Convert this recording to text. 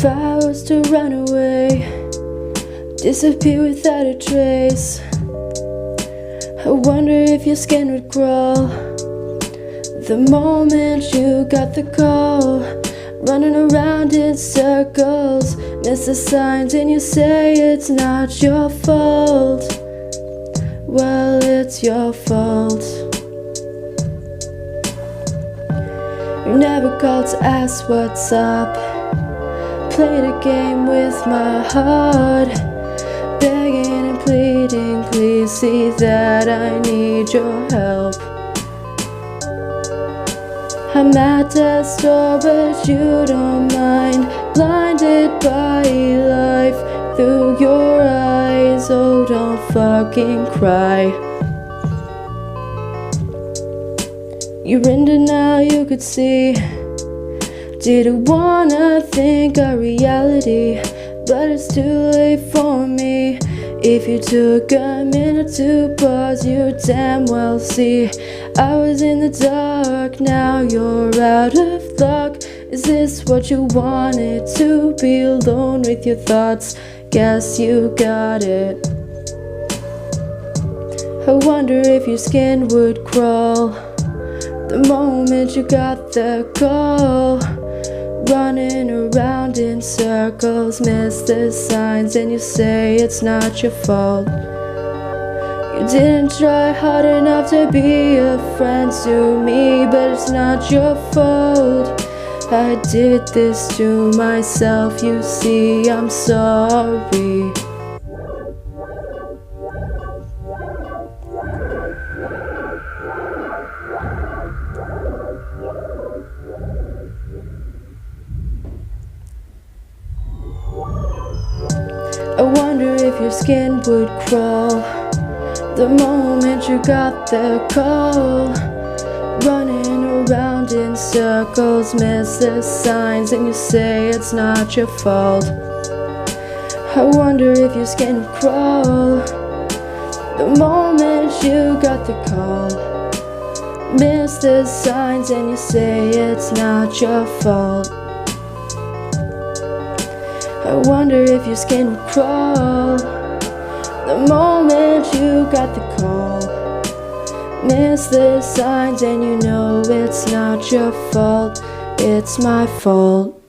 If I was to run away, disappear without a trace, I wonder if your skin would crawl the moment you got the call. Running around in circles, miss the signs and you say it's not your fault. Well, it's your fault. You never called to ask what's up, played a game with my heart, begging and pleading, please see that I need your help. I'm at the store but you don't mind, blinded by life through your eyes. Oh, don't fucking cry. You're in denial, you could see. Didn't wanna think our reality, but it's too late for me. If you took a minute to pause, you damn well see I was in the dark, now you're out of luck. Is this what you wanted, to be alone with your thoughts? Guess you got it. I wonder if your skin would crawl the moment you got the call. Running around in circles, miss the signs and you say it's not your fault. You didn't try hard enough to be a friend to me, but it's not your fault. I did this to myself, you see, I'm sorry. I wonder if your skin would crawl the moment you got the call. Running around in circles, miss the signs and you say it's not your fault. I wonder if your skin would crawl the moment you got the call. Miss the signs and you say it's not your fault. I wonder if your skin would crawl the moment you got the call. Miss the signs and you know it's not your fault, it's my fault.